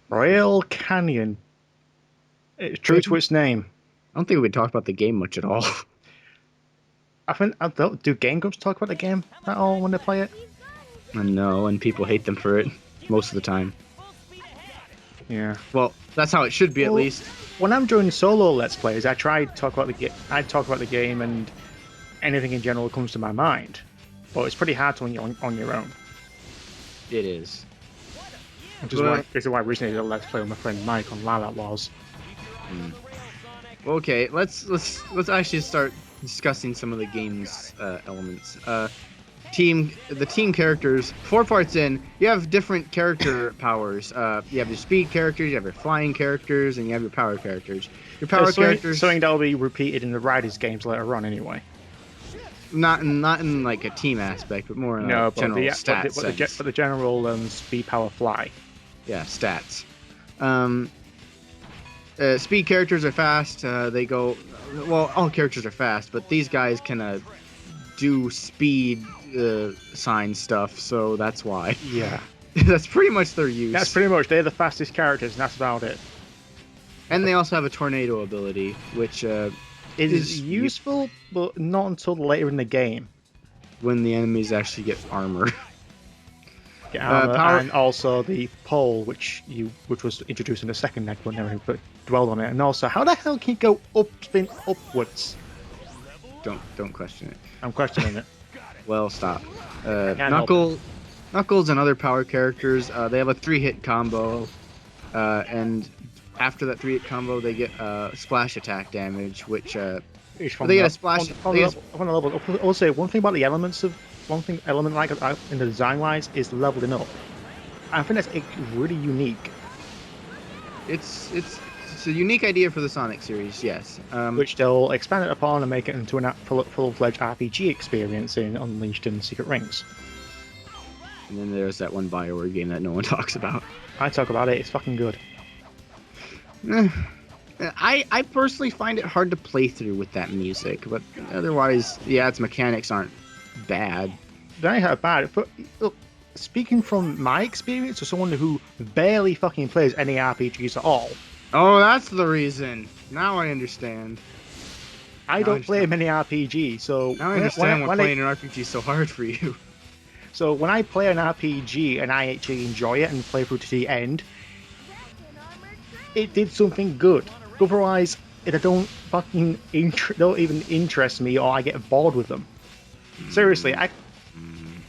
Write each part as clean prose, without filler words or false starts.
Royal Canyon. It's true to Really? its name. I don't think we talked about the game much at all. I think I don't do Game Grumps talk about the game at all when they play it. I know, and people hate them for it most of the time. Yeah. Well, that's how it should be at Well, least. when I'm doing solo Let's Plays, I try to talk about the game. I talk about the game and anything in general that comes to my mind. But it's pretty hard to when you're on your own. It is. Which is why But this is why I recently did a Let's Play with my friend Mike on Lala Laws. okay, let's actually start discussing some of the game's elements. The team characters. 4 parts in, you have different character powers. You have your speed characters, you have your flying characters, and you have your power characters. Your power characters. Something that'll be repeated in the Riders games later on, anyway. Not in like a team aspect, but more in a general stats sense. But the general speed, power, fly. Yeah, stats. Speed characters are fast. They go. Well, all characters are fast, but these guys can do speed sign stuff, so that's why. Yeah. That's pretty much their use. That's pretty much. They're the fastest characters, and that's about it. And they also have a tornado ability, which it is useful, but not until later in the game. When the enemies actually get armor. And also the pole, which was introduced in the second neck, but never dwelled on it. And also, how the hell can you go spin upwards? Don't question it. I'm questioning it. Well, stop. Knuckles and other power characters, they have a 3-hit combo, and after that 3-hit combo, they get splash attack damage, which they get a splash. I will say one thing about the elements of element like in the design wise is leveling up. I think that's really unique. It's a unique idea for the Sonic series, yes. Which they'll expand it upon and make it into a full-fledged RPG experience in Unleashed and Secret Rings. And then there's that one BioWare game that no one talks about. I talk about it. It's fucking good. I personally find it hard to play through with that music, but otherwise, yeah, its mechanics aren't bad. They are bad. But look, speaking from my experience, as someone who barely fucking plays any RPGs at all. Oh, that's the reason. Now I understand. I don't play many RPGs, so now I understand why playing an RPG is so hard for you. So when I play an RPG and I actually enjoy it and play through to the end, it did something good. Otherwise, if I don't fucking don't even interest me or I get bored with them. Seriously,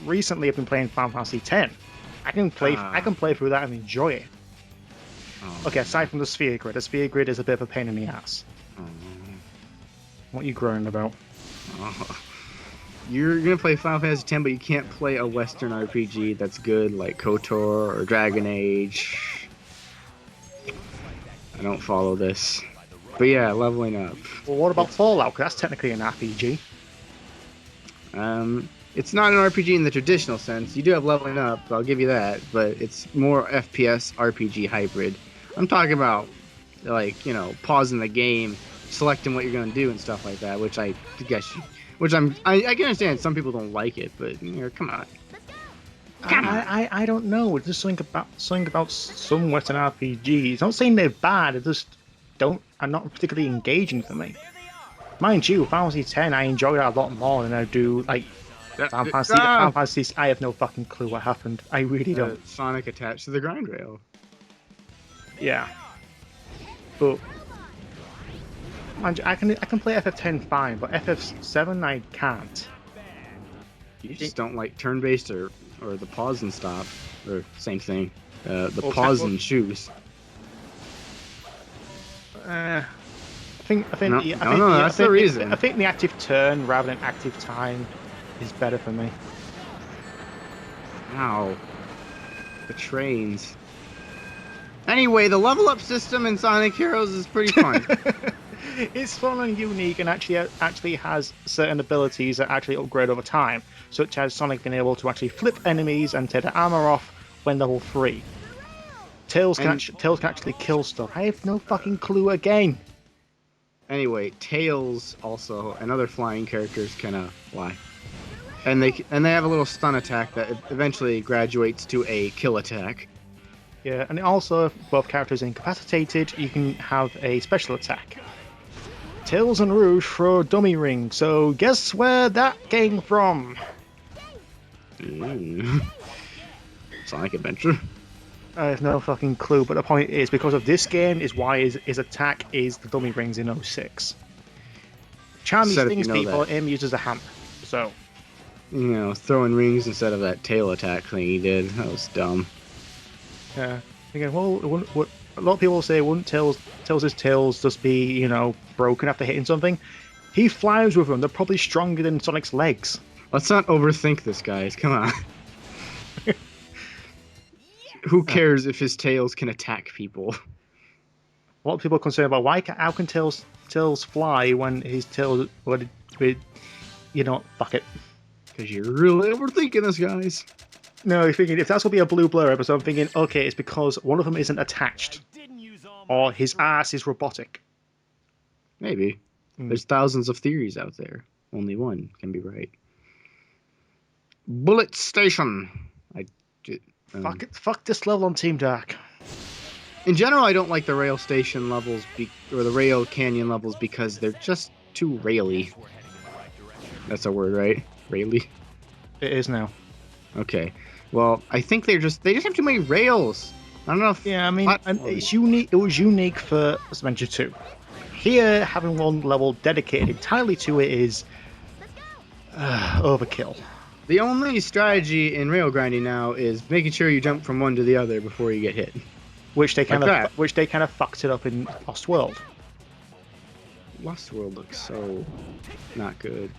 recently I've been playing Final Fantasy X. I can play through that and enjoy it. Okay, aside from the sphere grid is a bit of a pain in the ass. What are you groaning about? You're gonna play Final Fantasy X, but you can't play a Western RPG that's good, like KOTOR or Dragon Age. I don't follow this. But yeah, leveling up. Well, what about Fallout? Because that's technically an RPG. It's not an RPG in the traditional sense. You do have leveling up, I'll give you that, but it's more FPS RPG hybrid. I'm talking about, like, pausing the game, selecting what you're gonna do and stuff like that, which I can understand some people don't like it, but come on. I don't know. It's just something about some Western RPGs. I'm not saying they're bad. Are not particularly engaging for me. Mind you, Final Fantasy X, I enjoy that a lot more than I do like Final Fantasy. I have no fucking clue what happened. I really don't. Sonic attached to the grind rail. Yeah, but I can play FF10 fine, but FF7 I can't. You just don't like turn-based or the pause and stop, or same thing. Pause and choose. I think that's the reason. I think the active turn rather than active time is better for me. Ow. The trains. Anyway, the level up system in Sonic Heroes is pretty fun. It's fun and unique, and actually has certain abilities that actually upgrade over time, such as Sonic being able to actually flip enemies and take the armor off when level 3. Tails can actually kill stuff. I have no fucking clue again. Anyway, Tails also and other flying characters can fly, and they have a little stun attack that eventually graduates to a kill attack. Yeah, and also, if both characters are incapacitated, you can have a special attack. Tails and Rouge throw dummy ring, so guess where that came from? Sonic Adventure. I have no fucking clue, but the point is, because of this game, is why his attack is the dummy rings in 06. Charmy Said if stings you know people, that. him uses a hammer. So, Throwing rings instead of that tail attack thing he did. That was dumb. yeah. Again, well, a lot of people say, wouldn't Tails' tails just be, broken after hitting something? He flies with them. They're probably stronger than Sonic's legs. Let's not overthink this, guys. Come on. Who cares if his tails can attack people? A lot of people are concerned about how can Tails fly when his tail fuck it. Because you're really overthinking this, guys. No, you're thinking, if that's going to be a Blue Blur episode, I'm thinking, okay, it's because one of them isn't attached. Or his ass is robotic. Maybe. There's thousands of theories out there. Only one can be right. Bullet Station. Fuck this level on Team Dark. In general, I don't like the rail station levels, or the rail canyon levels, because they're just too raily. That's a word, right? Raily? It is now. Okay. Well, I think they just have too many rails. I don't know if... Yeah, I mean, it's unique. It was unique for Adventure 2. Here, having one level dedicated entirely to it is overkill. The only strategy in rail grinding now is making sure you jump from one to the other before you get hit. Which they kind of fucked it up in Lost World. Lost World looks so not good.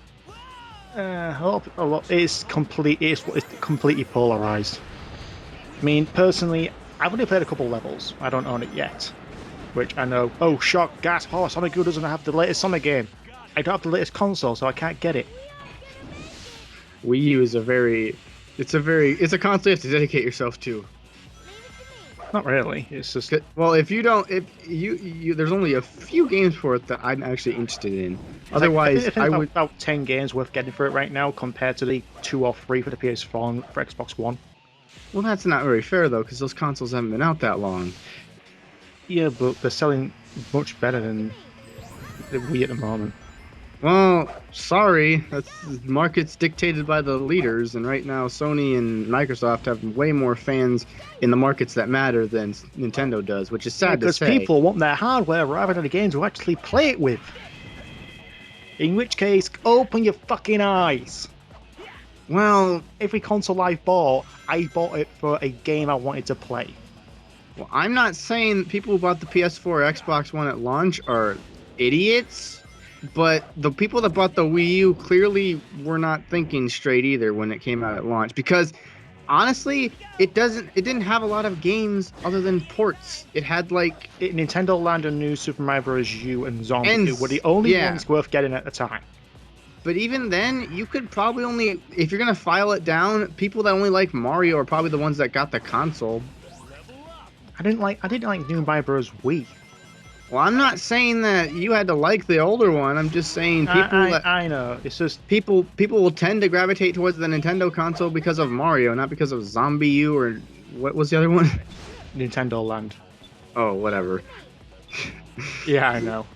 A lot. It's completely polarized. I mean, personally, I've only played a couple levels. I don't own it yet. Which I know. Oh, shock, gas, Sonicguru doesn't have the latest Sonic game. I don't have the latest console, so I can't get it. Wii U is it's a console you have to dedicate yourself to. Not really. It's just, well, if you there's only a few games for it that I'm actually interested in. Otherwise, I would about 10 games worth getting for it right now compared to the 2 or 3 for the PS4 and for Xbox One. Well, that's not very fair though, because those consoles haven't been out that long. Yeah, but they're selling much better than the Wii at the moment. Well, sorry, that's markets dictated by the leaders, and right now Sony and Microsoft have way more fans in the markets that matter than Nintendo does, which is sad to say. Because people want their hardware rather than the games to actually play it with. In which case, open your fucking eyes. Well, every console I bought it for a game I wanted to play. Well, I'm not saying people who bought the PS4 or Xbox One at launch are idiots. But the people that bought the Wii U clearly were not thinking straight either when it came out at launch, because honestly, it didn't have a lot of games other than ports. It had Nintendo Land and New Super Mario Bros. U and Zombie were the only ones worth getting at the time. But even then, you could probably only, if you're gonna file it down, people that only like Mario are probably the ones that got the console. I didn't like New Mario Bros. Wii. Well, I'm not saying that you had to like the older one. I'm just saying I know. It's just people will tend to gravitate towards the Nintendo console because of Mario, not because of Zombie U or what was the other one? Nintendo Land. Oh, whatever. Yeah, I know.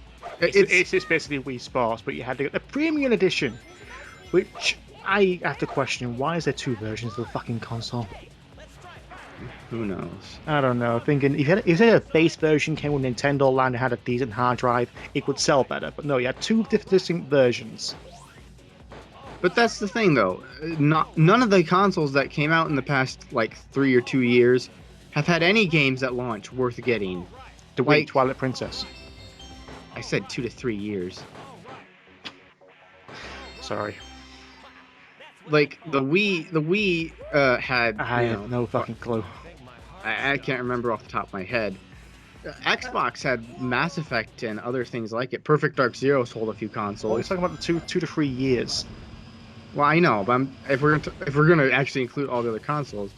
It's just basically Wii Sports, but you had to get the premium edition, which I have to question. Why is there 2 versions of the fucking console? Who knows? I don't know. Thinking if there a base version came with Nintendo Land and had a decent hard drive, it would sell better. But no, you had 2 distinct versions. But that's the thing, though. None of the consoles that came out in the past 3 or 2 years have had any games at launch worth getting. The Wii Twilight Princess. I said 2 to 3 years. Sorry. The Wii had. I have no fucking clue. I can't remember off the top of my head. Xbox had Mass Effect and other things like it. Perfect Dark Zero sold a few consoles. Well, we're talking about the 2 to 3 years. Well, I know, but if we're gonna actually include all the other consoles,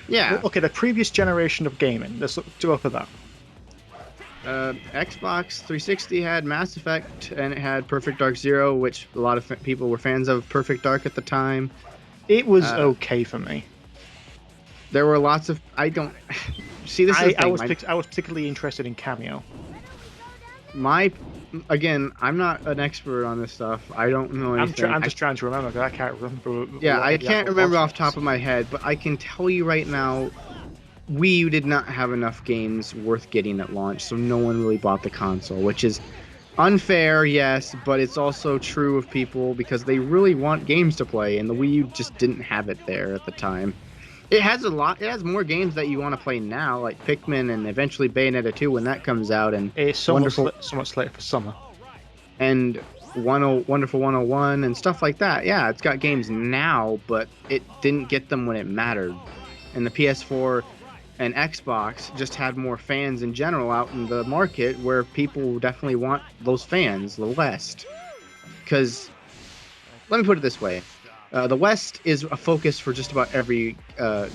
yeah. Well, okay, the previous generation of gaming. Let's go for that. Xbox 360 had Mass Effect and it had Perfect Dark Zero, which a lot of people were fans of Perfect Dark at the time. It was okay for me. There were lots of See, this is the thing. I was particularly interested in Cameo. Again, I'm not an expert on this stuff. I don't know anything. I'm just trying to remember because I can't remember. Yeah, I can't remember off the top of my head, but I can tell you right now, Wii U did not have enough games worth getting at launch, so no one really bought the console, which is unfair, yes, but it's also true of people because they really want games to play, and the Wii U just didn't have it there at the time. It has It has more games that you want to play now, like Pikmin and eventually Bayonetta 2 when that comes out, and it's somewhat slated for summer. And Wonderful 101 and stuff like that. Yeah, it's got games now, but it didn't get them when it mattered. And the PS4 and Xbox just had more fans in general out in the market where people definitely want those fans, the West. Because, let me put it this way. The West is a focus for just about every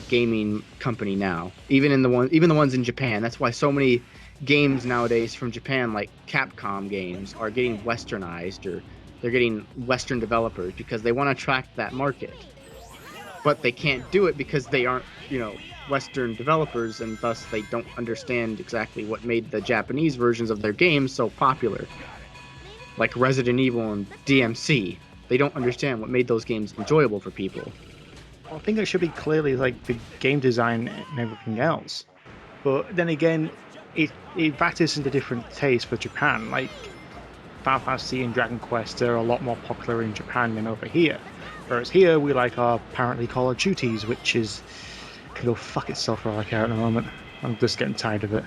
gaming company now, even the ones in Japan. That's why so many games nowadays from Japan, like Capcom games, are getting westernized, or they're getting Western developers because they want to attract that market. But they can't do it because they aren't, Western developers, and thus they don't understand exactly what made the Japanese versions of their games so popular. Like Resident Evil and DMC. They don't understand what made those games enjoyable for people. I think it should be clearly like the game design and everything else. But then again, it factors into different tastes for Japan. Like Final Fantasy and Dragon Quest are a lot more popular in Japan than over here. Whereas here we like our apparently Call of Duties, which is can go fuck itself for all I care at the moment. I'm just getting tired of it.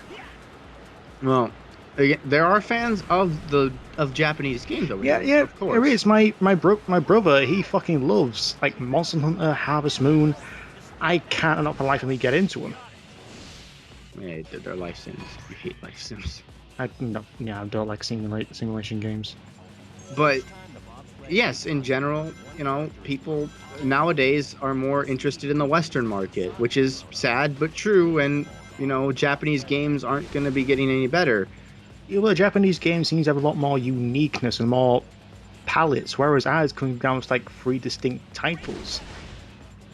Well, again, there are fans of Japanese games though. Yeah, of course. There is. My brother, he fucking loves like Monster Hunter, Harvest Moon. I can't not for the life of me get into them. Yeah, they're life sims. You hate life sims. I don't like simulation games. But yes, in general, people nowadays are more interested in the Western market, which is sad but true. And Japanese games aren't going to be getting any better. Yeah, well, Japanese games seems to have a lot more uniqueness and more palettes, whereas ours comes down to like 3 distinct titles.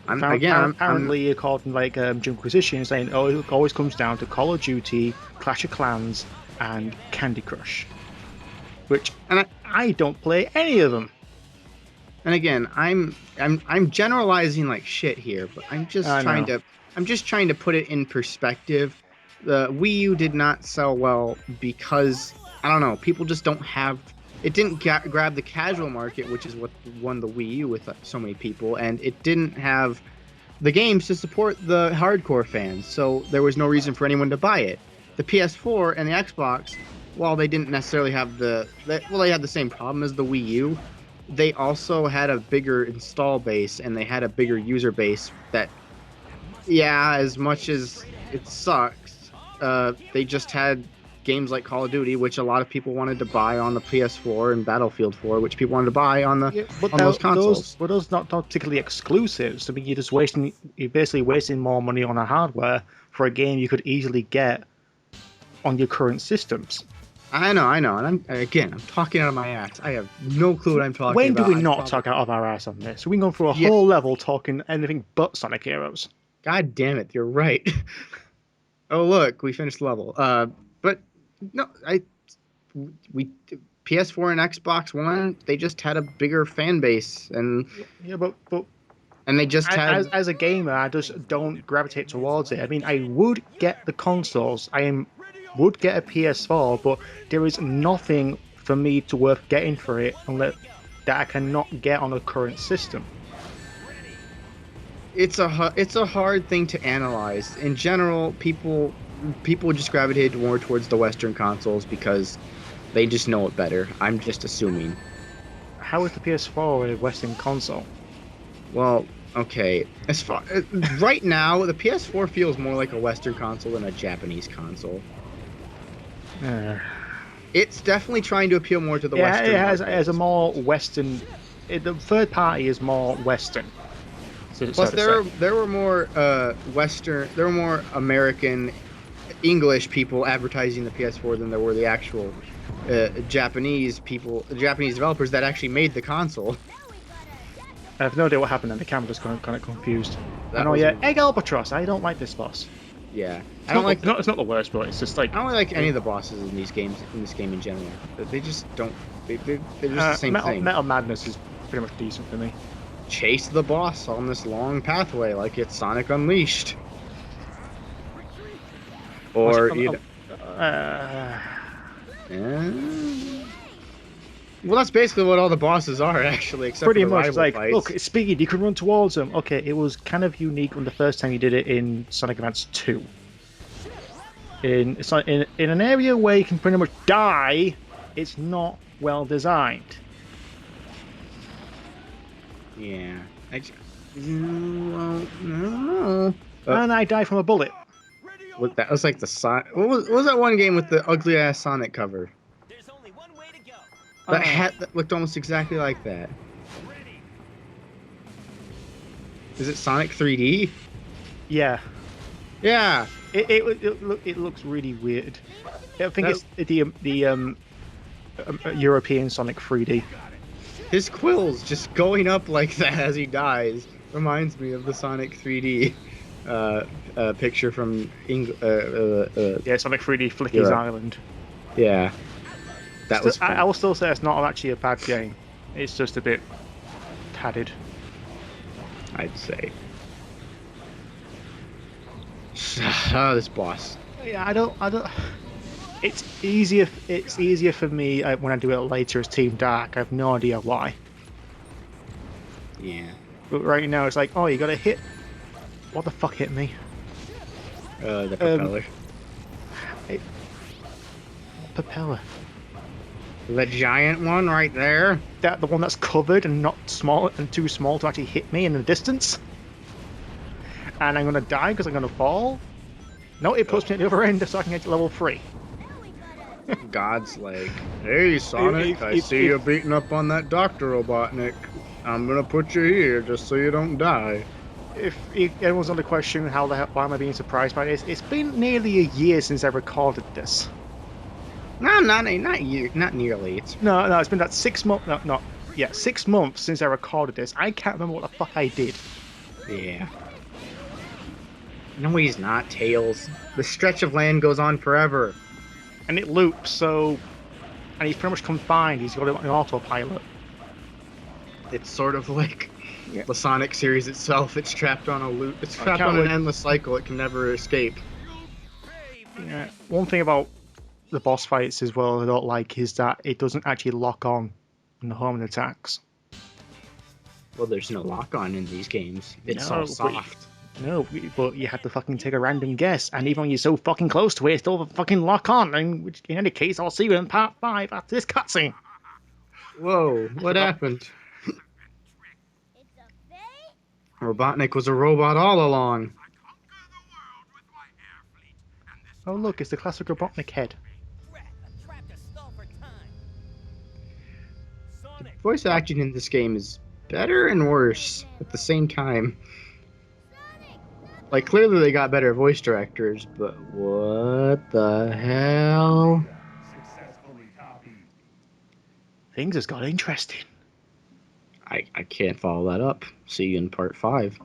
Apparently, according to Jimquisition, saying, it always comes down to Call of Duty, Clash of Clans, and Candy Crush. And I don't play any of them. And again, I'm generalizing like shit here, but I'm just trying to put it in perspective. The Wii U did not sell well because I don't know, people just don't have. It didn't grab the casual market, which is what won the Wii U with so many people, and it didn't have the games to support the hardcore fans, so there was no reason for anyone to buy it. The PS4 and the Xbox, while they didn't necessarily have they had the same problem as the Wii U, they also had a bigger install base, and they had a bigger user base that, as much as it sucks, they just had games like Call of Duty, which a lot of people wanted to buy on the PS4, and Battlefield 4, which people wanted to buy on those consoles. But those not particularly exclusives. I mean, you're basically wasting more money on a hardware for a game you could easily get on your current systems. I know, and I'm talking out of my ass. I have no clue what I'm talking about. When do we not talk out of our ass on this? We've gone through a whole level talking anything but Sonic Heroes. God damn it, you're right. Oh look, we finished the level. But no, PS4 and Xbox One, they just had a bigger fan base, and and they just had. As a gamer, I just don't gravitate towards it. I mean, I would get the consoles. Would get a PS4, but there is nothing for me to worth getting for it unless that I cannot get on a current system. It's a hard thing to analyze. In general, people just gravitate more towards the Western consoles because they just know it better. I'm just assuming. How is the PS4 a Western console? Well, okay. Right now, the PS4 feels more like a Western console than a Japanese console. It's definitely trying to appeal more to the Western. Yeah, it has a more Western. The third party is more Western. Plus, there were more Western. There were more American, English people advertising the PS4 than there were the actual Japanese people, Japanese developers that actually made the console. I have no idea what happened, and the camera just got kind of confused. Egg Albatross. I don't like this boss. Yeah, It's not, it's not the worst, but it's just like I don't like any of the bosses in these games, in this game in general. They just don't. They're just the same thing. Metal Madness is pretty much decent for me. Chase the boss on this long pathway like it's Sonic Unleashed. Or well, that's basically what all the bosses are, actually, except pretty for the much rival like, fights. look, it's speed. You can run towards them. Okay, it was kind of unique when the first time you did it in Sonic Advance 2. In an area where you can pretty much die, it's not well designed. Yeah, I don't know. And I die from a bullet. What that was like the Sonic. What was that one game with the ugly ass Sonic cover? There's only one way to go. That hat that looked almost exactly like that. Is it Sonic 3D? Yeah. Yeah. It looks really weird. I think it's the European Sonic 3D. His quills just going up like that as he dies reminds me of the Sonic 3D picture from Yeah, Sonic 3D Flicky's Island. Yeah. That was fun. I will still say it's not actually a bad game. It's just a bit padded, I'd say. Oh, this boss. Yeah, I don't. It's easier for me when I do it later as Team Dark. I have no idea why. Yeah. But right now it's like, oh, you got to hit. What the fuck hit me? The propeller. Propeller. The giant one right there. That the one that's covered and not small and too small to actually hit me in the distance. And I'm gonna die because I'm gonna fall. No, it puts me at the other end so I can get to level 3. God's like, hey Sonic, I see you beating up on that Dr. Robotnik. I'm gonna put you here just so you don't die. If everyone's on the question why am I being surprised by this, it's been nearly a year since I recorded this. No, not nearly. No, it's been that 6 months. No, 6 months since I recorded this. I can't remember what the fuck I did. Yeah. No, he's not, Tails. The stretch of land goes on forever. And it loops, so... And he's pretty much confined. He's got it on autopilot. It's sort of like the Sonic series itself. It's trapped on a loop. It's trapped on an endless cycle. It can never escape. Yeah. One thing about the boss fights as well I don't like is that it doesn't actually lock on when the homing attacks. Well, there's no lock-on in these games. It's all soft. No, but you have to fucking take a random guess, and even when you're so fucking close to it, it's still fucking lock on. And which, in any case, I'll see you in part 5 after this cutscene. Whoa, what happened? Robotnik was a robot all along. Oh look, it's the classic Robotnik head. The voice acting in this game is better and worse at the same time. Like, clearly they got better voice directors, but what the hell? Things has got interesting. I can't follow that up. See you in part 5.